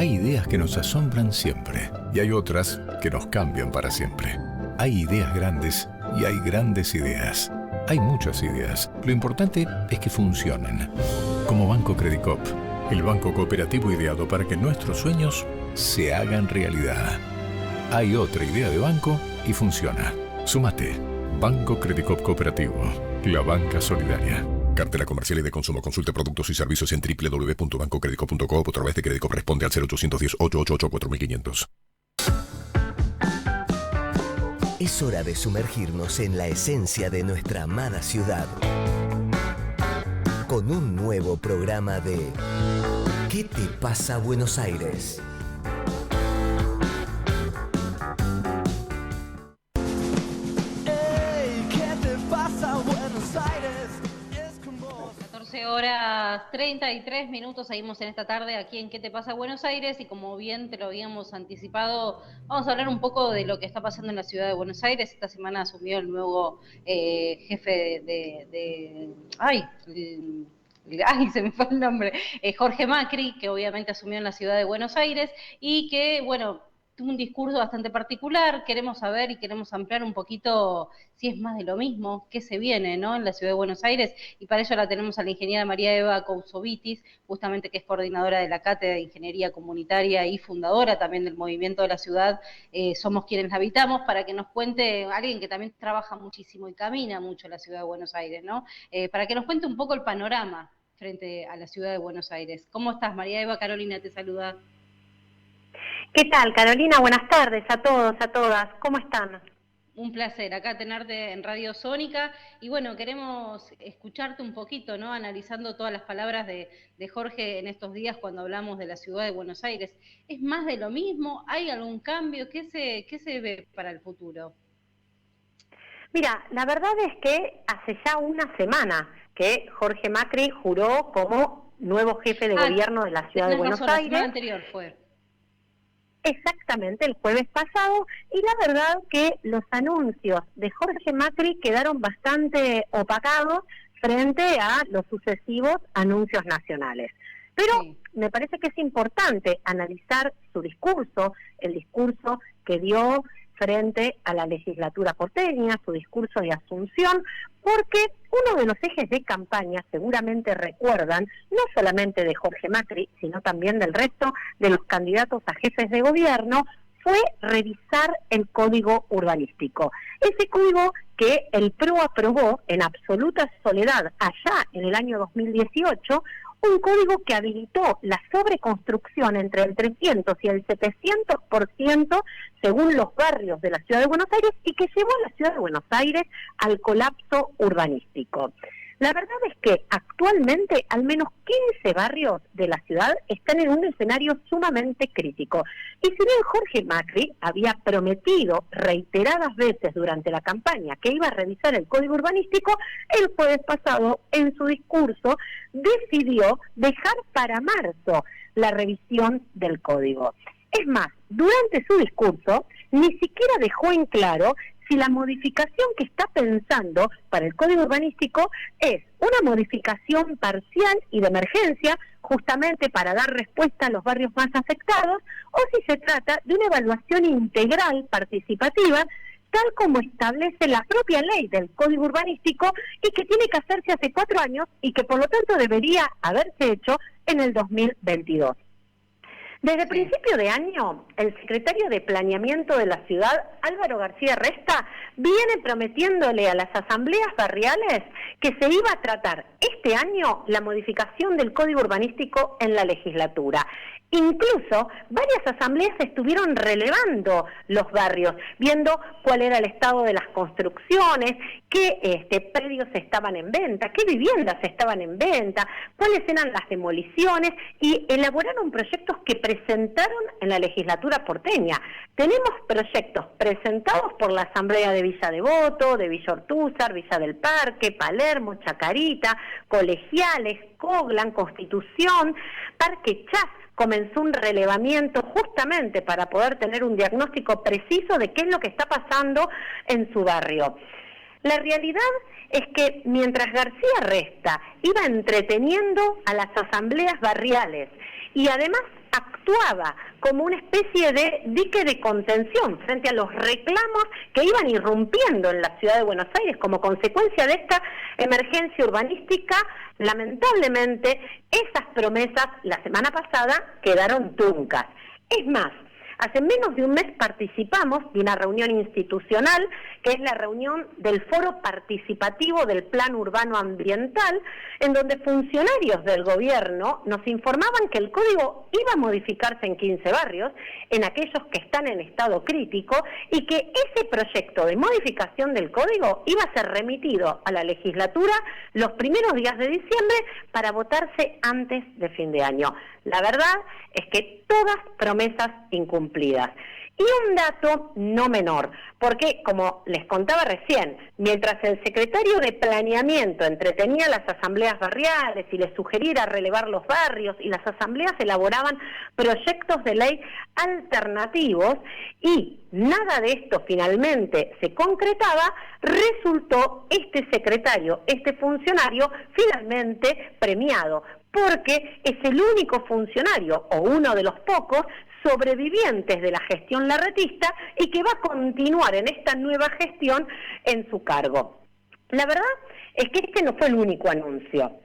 Hay ideas que nos asombran siempre y hay otras que nos cambian para siempre. Hay ideas grandes y hay grandes ideas. Hay muchas ideas. Lo importante es que funcionen. Como Banco Credicop, el banco cooperativo ideado para que nuestros sueños se hagan realidad. Hay otra idea de banco y funciona. Súmate. Banco Credicop Cooperativo. La banca solidaria. Cartera comercial y de consumo. Consulte productos y servicios en www.bancocredico.com o a través de Credicop. Responde al 0810-888-4500. Es hora de sumergirnos en la esencia de nuestra amada ciudad. Con un nuevo programa de ¿Qué te pasa, Buenos Aires? Horas 33 minutos, seguimos en esta tarde aquí en ¿Qué te pasa Buenos Aires? Y como bien te lo habíamos anticipado, vamos a hablar un poco de lo que está pasando en la ciudad de Buenos Aires. Esta semana asumió el nuevo jefe Ay, se me fue el nombre, Jorge Macri, que obviamente asumió en la ciudad de Buenos Aires y que, bueno, tuvo un discurso bastante particular. Queremos saber y queremos ampliar un poquito si es más de lo mismo, qué se viene, ¿no?, en la ciudad de Buenos Aires, y para ello la tenemos a la ingeniera María Eva Cousovitis, justamente, que es coordinadora de la Cátedra de Ingeniería Comunitaria y fundadora también del movimiento de la ciudad Somos Quienes Habitamos, para que nos cuente, alguien que también trabaja muchísimo y camina mucho en la ciudad de Buenos Aires, ¿no?, para que nos cuente un poco el panorama frente a la ciudad de Buenos Aires. ¿Cómo estás, María Eva? Carolina te saluda. ¿Qué tal, Carolina? Buenas tardes a todos, a todas. ¿Cómo están? Un placer acá tenerte en Radio Sónica. Y bueno, queremos escucharte un poquito, ¿no?, analizando todas las palabras de Jorge en estos días cuando hablamos de la ciudad de Buenos Aires. ¿Es más de lo mismo? ¿Hay algún cambio? ¿Qué se ve para el futuro? Mira, la verdad es que hace ya una semana que Jorge Macri juró como nuevo jefe de gobierno de la ciudad de Buenos Aires. La semana anterior fue. Exactamente, el jueves pasado, y la verdad que los anuncios de Jorge Macri quedaron bastante opacados frente a los sucesivos anuncios nacionales. Pero sí, me parece que es importante analizar su discurso, el discurso que dio frente a la legislatura porteña, su discurso de asunción, porque uno de los ejes de campaña, seguramente recuerdan, no solamente de Jorge Macri, sino también del resto de los candidatos a jefes de gobierno, fue revisar el código urbanístico. Ese código que el PRO aprobó en absoluta soledad allá en el año 2018, un código que habilitó la sobreconstrucción entre el 300 y el 700% según los barrios de la ciudad de Buenos Aires y que llevó a la ciudad de Buenos Aires al colapso urbanístico. La verdad es que actualmente al menos 15 barrios de la ciudad están en un escenario sumamente crítico. Y si bien Jorge Macri había prometido reiteradas veces durante la campaña que iba a revisar el código urbanístico, el jueves pasado en su discurso decidió dejar para marzo la revisión del código. Es más, durante su discurso ni siquiera dejó en claro si la modificación que está pensando para el código urbanístico es una modificación parcial y de emergencia, justamente para dar respuesta a los barrios más afectados, o si se trata de una evaluación integral, participativa, tal como establece la propia ley del código urbanístico y que tiene que hacerse hace 4 años y que por lo tanto debería haberse hecho en el 2022. Desde principio de año, el secretario de Planeamiento de la ciudad, Álvaro García Resta, viene prometiéndole a las asambleas barriales que se iba a tratar este año la modificación del código urbanístico en la legislatura. Incluso varias asambleas estuvieron relevando los barrios, viendo cuál era el estado de las construcciones, qué predios estaban en venta, qué viviendas estaban en venta, cuáles eran las demoliciones, y elaboraron proyectos que presentaron en la legislatura porteña. Tenemos proyectos presentados por la Asamblea de Villa Devoto, de Villa Ortúzar, Villa del Parque, Palermo, Chacarita, Colegiales, Coglan, Constitución, Parque Chas. Comenzó un relevamiento justamente para poder tener un diagnóstico preciso de qué es lo que está pasando en su barrio. La realidad es que mientras García Resta iba entreteniendo a las asambleas barriales y además actuaba como una especie de dique de contención frente a los reclamos que iban irrumpiendo en la ciudad de Buenos Aires como consecuencia de esta emergencia urbanística. Lamentablemente, esas promesas la semana pasada quedaron truncas. Es más, hace menos de un mes participamos de una reunión institucional, que es la reunión del Foro Participativo del Plan Urbano Ambiental, en donde funcionarios del gobierno nos informaban que el código iba a modificarse en 15 barrios, en aquellos que están en estado crítico, y que ese proyecto de modificación del código iba a ser remitido a la legislatura los primeros días de diciembre para votarse antes de fin de año. La verdad es que todas promesas incumplidas. Y un dato no menor, porque como les contaba recién, mientras el secretario de Planeamiento entretenía las asambleas barriales y les sugería relevar los barrios y las asambleas elaboraban proyectos de ley alternativos y nada de esto finalmente se concretaba, resultó este secretario, este funcionario finalmente premiado, porque es el único funcionario o uno de los pocos sobrevivientes de la gestión larretista y que va a continuar en esta nueva gestión en su cargo. La verdad es que este no fue el único anuncio.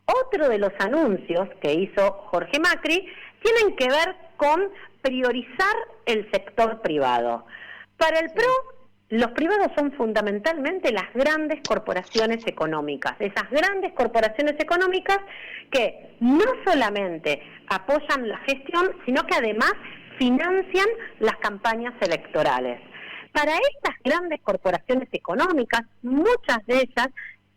Otro de los anuncios que hizo Jorge Macri tienen que ver con priorizar el sector privado. Para el PRO, los privados son fundamentalmente las grandes corporaciones económicas, esas grandes corporaciones económicas que no solamente apoyan la gestión, sino que además financian las campañas electorales. Para estas grandes corporaciones económicas, muchas de ellas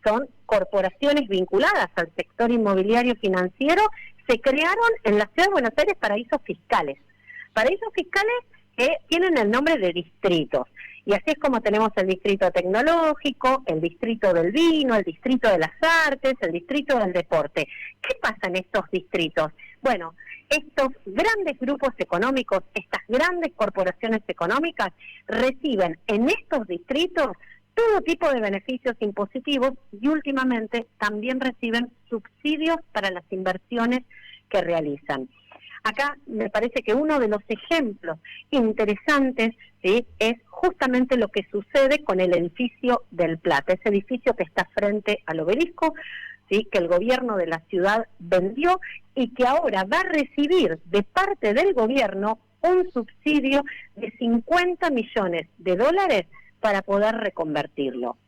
son corporaciones vinculadas al sector inmobiliario financiero, se crearon en la Ciudad de Buenos Aires paraísos fiscales que tienen el nombre de distritos. Y así es como tenemos el distrito tecnológico, el distrito del vino, el distrito de las artes, el distrito del deporte. ¿Qué pasa en estos distritos? Bueno, estos grandes grupos económicos, estas grandes corporaciones económicas, reciben en estos distritos todo tipo de beneficios impositivos y últimamente también reciben subsidios para las inversiones que realizan. Acá me parece que uno de los ejemplos interesantes, ¿sí?, es justamente lo que sucede con el edificio del Plata, ese edificio que está frente al obelisco, ¿sí?, que el gobierno de la ciudad vendió y que ahora va a recibir de parte del gobierno un subsidio de $50 millones para poder reconvertirlo.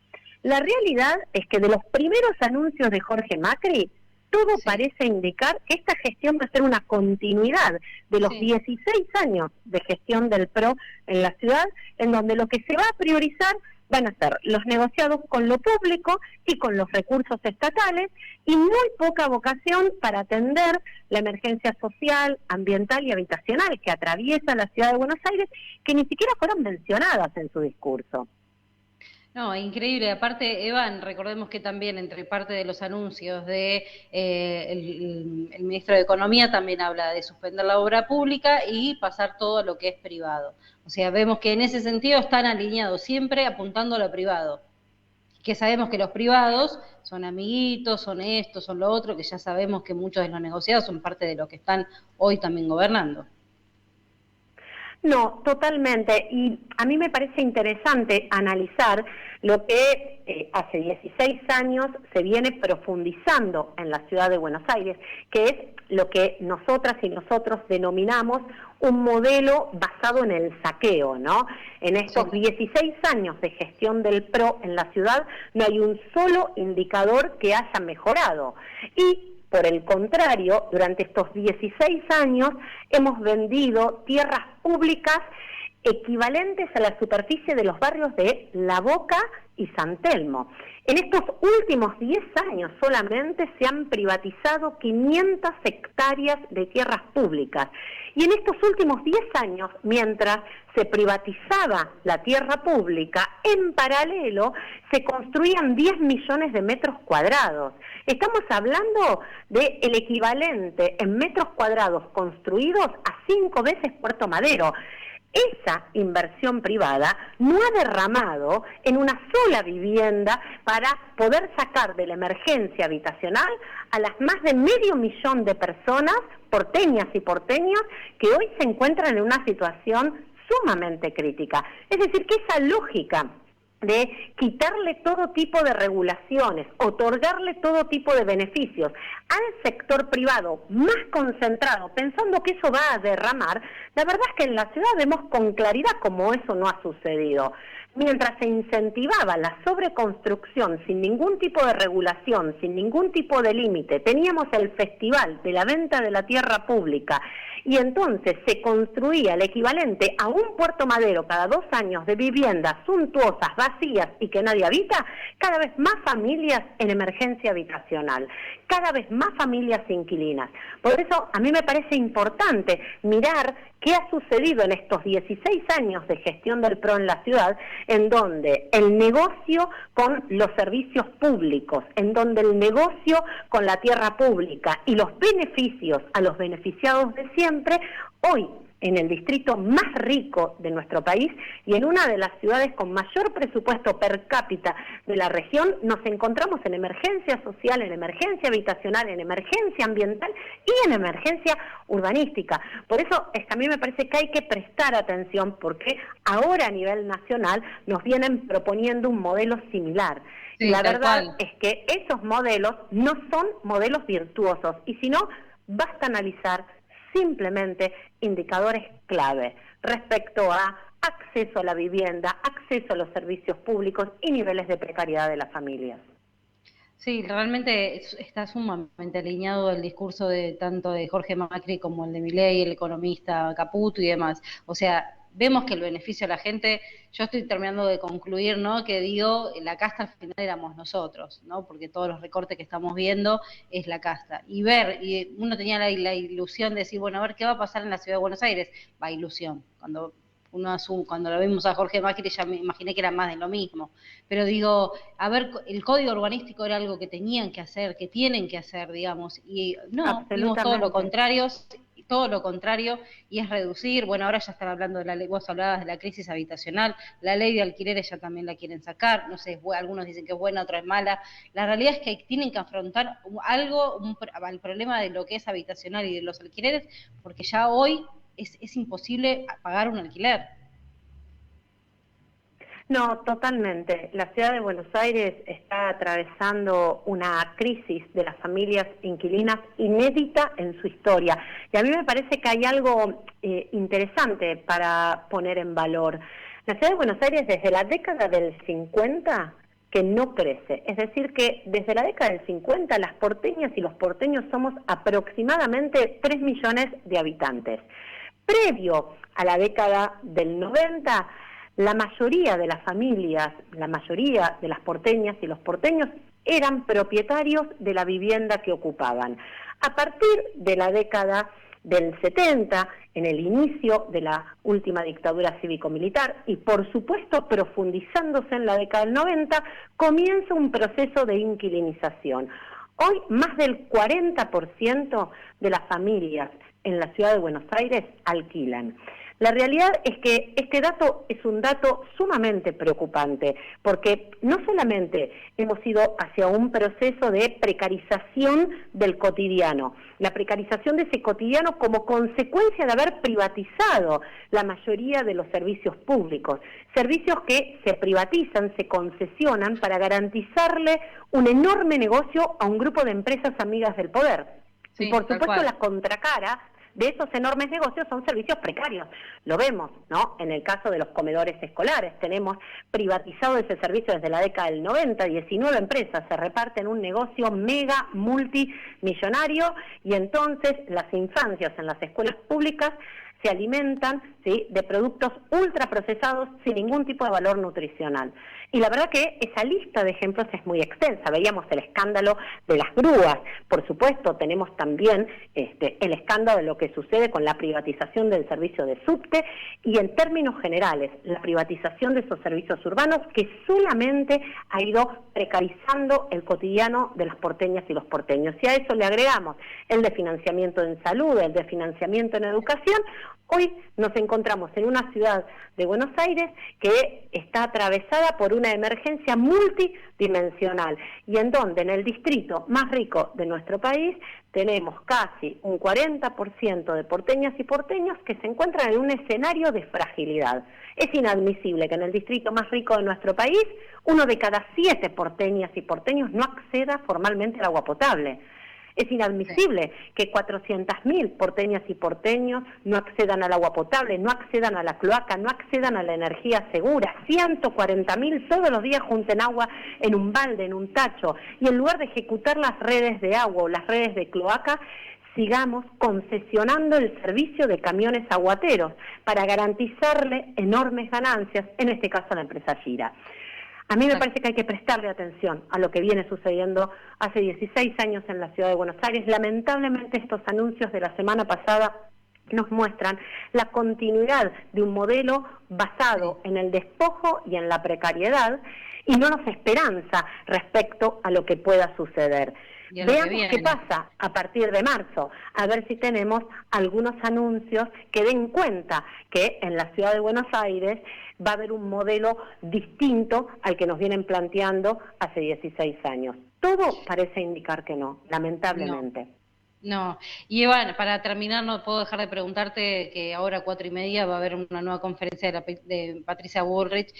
La realidad es que de los primeros anuncios de Jorge Macri, todo parece indicar que esta gestión va a ser una continuidad de los 16 años de gestión del PRO en la ciudad, en donde lo que se va a priorizar van a ser los negociados con lo público y con los recursos estatales, y muy poca vocación para atender la emergencia social, ambiental y habitacional que atraviesa la ciudad de Buenos Aires, que ni siquiera fueron mencionadas en su discurso. No, increíble. Aparte, Evan, recordemos que también entre parte de los anuncios de el ministro de Economía también habla de suspender la obra pública y pasar todo a lo que es privado. O sea, vemos que en ese sentido están alineados siempre apuntando a lo privado. Que sabemos que los privados son amiguitos, son esto, son lo otro, que ya sabemos que muchos de los negociados son parte de lo que están hoy también gobernando. No, totalmente. Y a mí me parece interesante analizar lo que hace 16 años se viene profundizando en la ciudad de Buenos Aires, que es lo que nosotras y nosotros denominamos un modelo basado en el saqueo, ¿no? En estos 16 años de gestión del PRO en la ciudad no hay un solo indicador que haya mejorado. Y por el contrario, durante estos 16 años hemos vendido tierras públicas equivalentes a la superficie de los barrios de La Boca y San Telmo. En estos últimos 10 años solamente se han privatizado 500 hectáreas de tierras públicas. Y en estos últimos 10 años, mientras se privatizaba la tierra pública, en paralelo se construían 10 millones de metros cuadrados. Estamos hablando del equivalente en metros cuadrados construidos a 5 veces Puerto Madero. esa inversión privada no ha derramado en una sola vivienda para poder sacar de la emergencia habitacional a las más de 500.000 de personas, porteñas y porteños, que hoy se encuentran en una situación sumamente crítica. Es decir, que esa lógica de quitarle todo tipo de regulaciones, otorgarle todo tipo de beneficios al sector privado más concentrado, pensando que eso va a derramar, la verdad es que en la ciudad vemos con claridad cómo eso no ha sucedido. Mientras se incentivaba la sobreconstrucción sin ningún tipo de regulación, sin ningún tipo de límite, teníamos el festival de la venta de la tierra pública y entonces se construía el equivalente a un Puerto Madero cada 2 años de viviendas suntuosas, vacías y que nadie habita, cada vez más familias en emergencia habitacional, cada vez más familias inquilinas. Por eso a mí me parece importante mirar qué ha sucedido en estos 16 años de gestión del PRO en la ciudad, en donde el negocio con los servicios públicos, en donde el negocio con la tierra pública y los beneficios a los beneficiados de siempre, hoy en el distrito más rico de nuestro país y en una de las ciudades con mayor presupuesto per cápita de la región, nos encontramos en emergencia social, en emergencia habitacional, en emergencia ambiental y en emergencia urbanística. Por eso es que a mí me parece que hay que prestar atención porque ahora a nivel nacional nos vienen proponiendo un modelo similar. Sí, y la verdad es que esos modelos no son modelos virtuosos y si no, basta analizar simplemente indicadores clave respecto a acceso a la vivienda, acceso a los servicios públicos y niveles de precariedad de las familias. Sí, realmente está sumamente alineado el discurso de tanto de Jorge Macri como el de Milei, el economista Caputo y demás. O sea, vemos que el beneficio a la gente, yo estoy terminando de concluir, ¿no? Que digo, la casta al final éramos nosotros, ¿no? Porque todos los recortes que estamos viendo es la casta. Y uno tenía la ilusión de decir, bueno, a ver qué va a pasar en la ciudad de Buenos Aires. Va, ilusión. Cuando lo vimos a Jorge Macri ya me imaginé que era más de lo mismo. Pero digo, a ver, el código urbanístico era algo que tenían que hacer, que tienen que hacer, digamos. Y no, vimos todo lo contrario, y es reducir. Bueno, ahora ya están hablando de la ley, vos hablabas de la crisis habitacional, la ley de alquileres ya también la quieren sacar, no sé, algunos dicen que es buena, otros es mala. La realidad es que tienen que afrontar el problema de lo que es habitacional y de los alquileres, porque ya hoy es imposible pagar un alquiler. No, totalmente. La ciudad de Buenos Aires está atravesando una crisis de las familias inquilinas inédita en su historia. Y a mí me parece que hay algo interesante para poner en valor. La ciudad de Buenos Aires desde la década del 50 que no crece. Es decir, que desde la década del 50 las porteñas y los porteños somos aproximadamente 3 millones de habitantes. Previo a la década del 90, la mayoría de las familias, la mayoría de las porteñas y los porteños eran propietarios de la vivienda que ocupaban. A partir de la década del 70, en el inicio de la última dictadura cívico-militar y por supuesto profundizándose en la década del 90, comienza un proceso de inquilinización. Hoy más del 40% de las familias en la ciudad de Buenos Aires alquilan. La realidad es que este dato es un dato sumamente preocupante, porque no solamente hemos ido hacia un proceso de precarización del cotidiano, la precarización de ese cotidiano como consecuencia de haber privatizado la mayoría de los servicios públicos, servicios que se privatizan, se concesionan para garantizarle un enorme negocio a un grupo de empresas amigas del poder. Sí, y por supuesto la contracara de esos enormes negocios son servicios precarios. Lo vemos, ¿no? En el caso de los comedores escolares, tenemos privatizado ese servicio desde la década del 90, 19 empresas se reparten un negocio mega multimillonario y entonces las infancias en las escuelas públicas se alimentan, ¿sí?, de productos ultraprocesados sin ningún tipo de valor nutricional. Y la verdad que esa lista de ejemplos es muy extensa. Veíamos el escándalo de las grúas. Por supuesto, tenemos también el escándalo de lo que sucede con la privatización del servicio de subte y en términos generales, la privatización de esos servicios urbanos que solamente ha ido precarizando el cotidiano de las porteñas y los porteños. Y a eso le agregamos el de financiamiento en salud, el de financiamiento en educación. Hoy nos encontramos en una ciudad de Buenos Aires que está atravesada por una emergencia multidimensional y en donde en el distrito más rico de nuestro país tenemos casi un 40% de porteñas y porteños que se encuentran en un escenario de fragilidad. Es inadmisible que en el distrito más rico de nuestro país 1 de cada 7 porteñas y porteños no acceda formalmente al agua potable. Es inadmisible que 400.000 porteñas y porteños no accedan al agua potable, no accedan a la cloaca, no accedan a la energía segura. 140.000 todos los días junten agua en un balde, en un tacho, y en lugar de ejecutar las redes de agua o las redes de cloaca, sigamos concesionando el servicio de camiones aguateros para garantizarle enormes ganancias, en este caso a la empresa Gira. A mí me parece que hay que prestarle atención a lo que viene sucediendo hace 16 años en la ciudad de Buenos Aires. Lamentablemente estos anuncios de la semana pasada nos muestran la continuidad de un modelo basado en el despojo y en la precariedad y no nos esperanza respecto a lo que pueda suceder. Veamos qué pasa a partir de marzo, a ver si tenemos algunos anuncios que den cuenta que en la ciudad de Buenos Aires va a haber un modelo distinto al que nos vienen planteando hace 16 años. Todo parece indicar que no, lamentablemente. No, y Iván, para terminar no puedo dejar de preguntarte que ahora a 4:30 va a haber una nueva conferencia de Patricia Bullrich,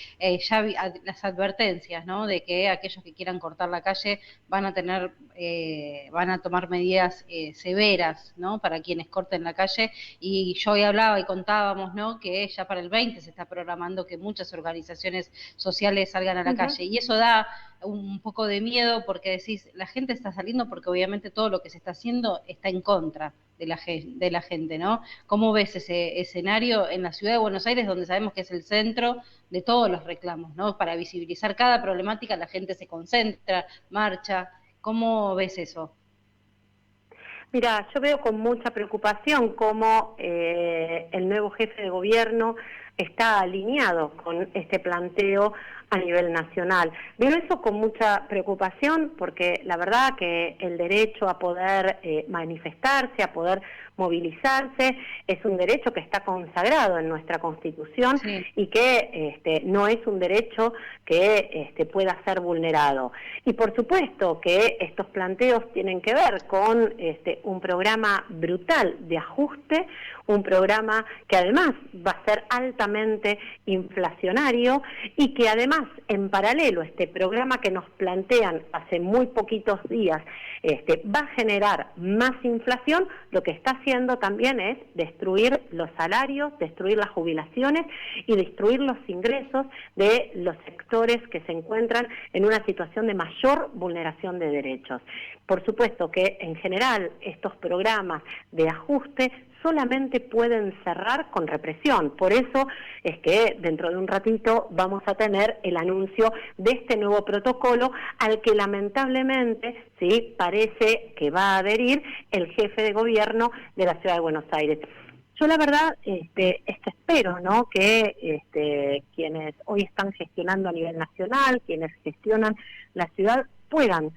ya las advertencias, ¿no?, de que aquellos que quieran cortar la calle van a tomar medidas severas, ¿no?, para quienes corten la calle, y yo hoy hablaba y contábamos, ¿no?, que ya para el 20 se está programando que muchas organizaciones sociales salgan a la calle, y eso da un poco de miedo porque decís, la gente está saliendo porque obviamente todo lo que se está haciendo está en contra de la gente, ¿no? ¿Cómo ves ese escenario en la ciudad de Buenos Aires, donde sabemos que es el centro de todos los reclamos, ¿no? Para visibilizar cada problemática la gente se concentra, marcha. ¿Cómo ves eso? Mira, yo veo con mucha preocupación cómo el nuevo jefe de gobierno está alineado con este planteo a nivel nacional. Veo eso con mucha preocupación porque la verdad que el derecho a poder manifestarse, a poder movilizarse, es un derecho que está consagrado en nuestra Constitución y que no es un derecho que pueda ser vulnerado. Y por supuesto que estos planteos tienen que ver con un programa brutal de ajuste, un programa que además va a ser altamente inflacionario y que además en paralelo este programa que nos plantean hace muy poquitos días va a generar más inflación, lo que está haciendo también es destruir los salarios, destruir las jubilaciones y destruir los ingresos de los sectores que se encuentran en una situación de mayor vulneración de derechos. Por supuesto que en general estos programas de ajuste solamente pueden cerrar con represión. Por eso es que dentro de un ratito vamos a tener el anuncio de este nuevo protocolo al que lamentablemente sí parece que va a adherir el jefe de gobierno de la ciudad de Buenos Aires. Yo la verdad espero, ¿no?, que quienes hoy están gestionando a nivel nacional, quienes gestionan la ciudad, puedan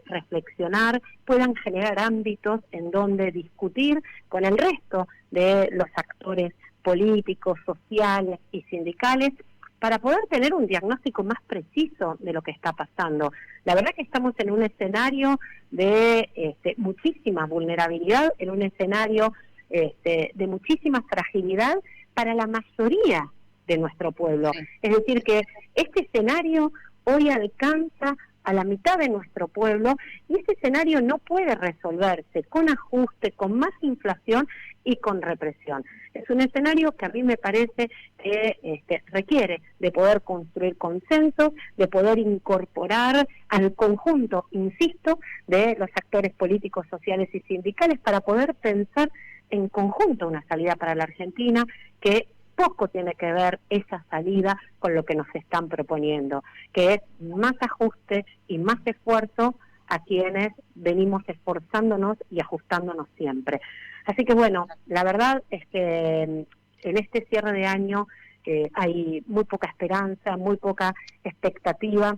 reflexionar, puedan generar ámbitos en donde discutir con el resto de los actores políticos, sociales y sindicales para poder tener un diagnóstico más preciso de lo que está pasando. La verdad que estamos en un escenario de muchísima vulnerabilidad, en un escenario de muchísima fragilidad para la mayoría de nuestro pueblo. Sí. Es decir, que este escenario hoy alcanza a la mitad de nuestro pueblo y ese escenario no puede resolverse con ajuste, con más inflación y con represión. Es un escenario que a mí me parece que requiere de poder construir consensos, de poder incorporar al conjunto, insisto, de los actores políticos, sociales y sindicales para poder pensar en conjunto una salida para la Argentina que poco tiene que ver esa salida con lo que nos están proponiendo, que es más ajuste y más esfuerzo a quienes venimos esforzándonos y ajustándonos siempre. Así que bueno, la verdad es que en este cierre de año hay muy poca esperanza, muy poca expectativa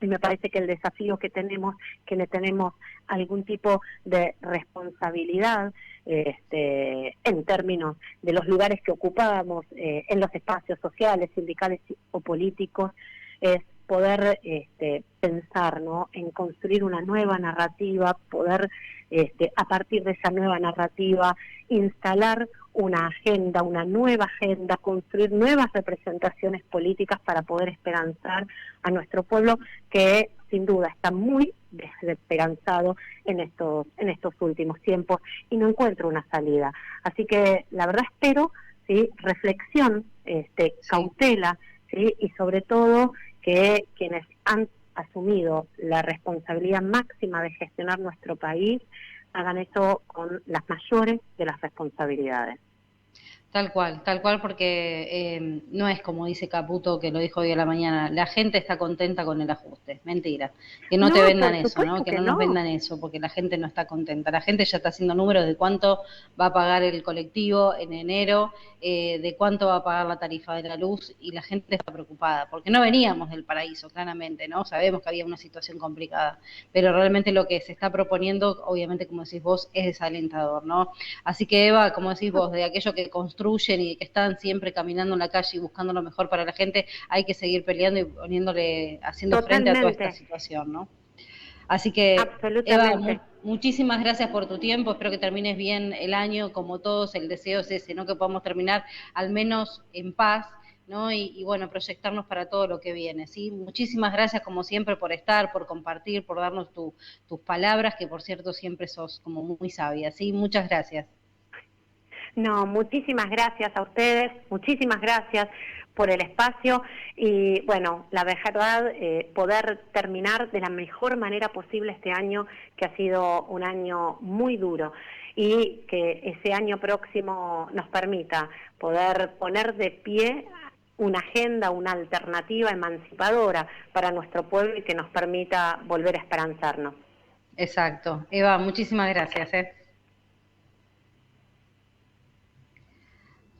Y me parece que el desafío que tenemos, que tenemos algún tipo de responsabilidad en términos de los lugares que ocupamos en los espacios sociales, sindicales o políticos, es poder pensar, ¿no?, en construir una nueva narrativa, poder a partir de esa nueva narrativa instalar una agenda, una nueva agenda, construir nuevas representaciones políticas para poder esperanzar a nuestro pueblo, que sin duda está muy desesperanzado en estos últimos tiempos y no encuentra una salida. Así que la verdad espero, ¿sí?, reflexión, cautela, ¿sí?, y sobre todo que quienes han asumido la responsabilidad máxima de gestionar nuestro país hagan eso con las mayores de las responsabilidades. Tal cual, porque no es como dice Caputo, que lo dijo hoy a la mañana, la gente está contenta con el ajuste. Mentira. Que no te vendan eso, ¿no? Que no nos vendan eso, porque la gente no está contenta. La gente ya está haciendo números de cuánto va a pagar el colectivo en enero, de cuánto va a pagar la tarifa de la luz, y la gente está preocupada, porque no veníamos del paraíso, claramente, ¿no? Sabemos que había una situación complicada, pero realmente lo que se está proponiendo, obviamente, como decís vos, es desalentador, ¿no? Así que, Eva, como decís vos, de aquello que construyen y que están siempre caminando en la calle y buscando lo mejor para la gente, hay que seguir peleando y haciendo frente a toda esta situación, ¿no? Así que, Eva, muchísimas gracias por tu tiempo, espero que termines bien el año, como todos, el deseo es ese, ¿no?, que podamos terminar al menos en paz, ¿no? Y bueno, proyectarnos para todo lo que viene, ¿sí? Muchísimas gracias, como siempre, por estar, por compartir, por darnos tus palabras, que por cierto siempre sos como muy sabia, ¿sí? Muchas gracias. No, muchísimas gracias a ustedes, muchísimas gracias por el espacio y bueno, la verdad, poder terminar de la mejor manera posible este año, que ha sido un año muy duro, y que ese año próximo nos permita poder poner de pie una agenda, una alternativa emancipadora para nuestro pueblo y que nos permita volver a esperanzarnos. Exacto. Eva, muchísimas gracias.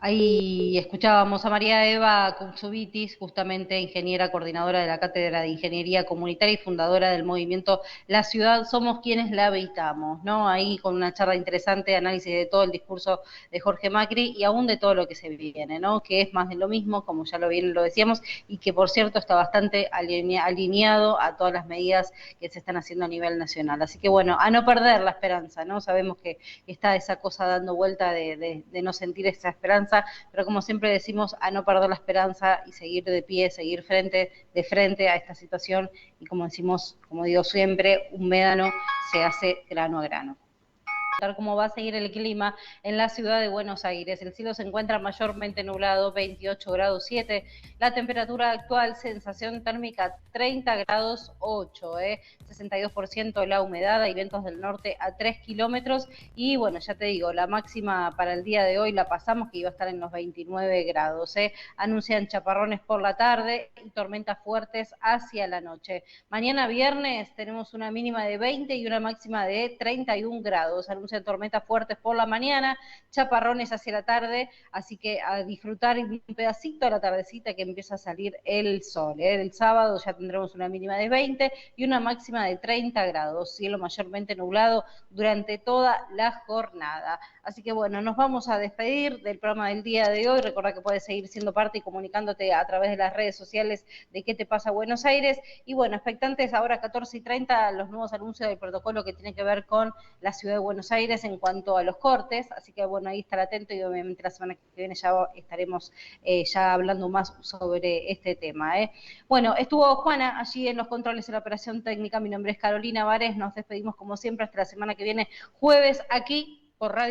Ahí escuchábamos a María Eva Koutsouvitis, justamente ingeniera coordinadora de la Cátedra de Ingeniería Comunitaria y fundadora del movimiento La Ciudad Somos Quienes la Habitamos, ¿no? Ahí con una charla interesante, análisis de todo el discurso de Jorge Macri y aún de todo lo que se viene, ¿no? Que es más de lo mismo, como ya lo decíamos, y que por cierto está bastante alineado a todas las medidas que se están haciendo a nivel nacional. Así que bueno, a no perder la esperanza, ¿no? Sabemos que está esa cosa dando vuelta de no sentir esa esperanza, pero como siempre decimos, a no perder la esperanza y seguir de pie, seguir de frente a esta situación, y como decimos, como digo siempre, un médano se hace grano a grano. Cómo va a seguir el clima en la ciudad de Buenos Aires. El cielo se encuentra mayormente nublado, 28 grados 7. La temperatura actual, sensación térmica 30 grados 8, 62% la humedad, hay vientos del norte a 3 kilómetros. Y bueno, ya te digo, la máxima para el día de hoy la pasamos, que iba a estar en los 29 grados. Anuncian chaparrones por la tarde y tormentas fuertes hacia la noche. Mañana viernes tenemos una mínima de 20 y una máxima de 31 grados. Anuncian tormentas fuertes por la mañana, chaparrones hacia la tarde, así que a disfrutar un pedacito a la tardecita que empieza a salir el sol. El sábado ya tendremos una mínima de 20 y una máxima de 30 grados, cielo mayormente nublado durante toda la jornada. Así que bueno, nos vamos a despedir del programa del día de hoy. Recuerda que puedes seguir siendo parte y comunicándote a través de las redes sociales de ¿Qué te pasa Buenos Aires? Y bueno, expectantes ahora 14:30 los nuevos anuncios del protocolo que tiene que ver con la ciudad de Buenos Aires en cuanto a los cortes, así que bueno, ahí estar atento y obviamente la semana que viene ya estaremos ya hablando más sobre este tema. Bueno, estuvo Juana allí en los controles de la operación técnica, mi nombre es Carolina Vares, nos despedimos como siempre hasta la semana que viene, jueves, aquí por Radio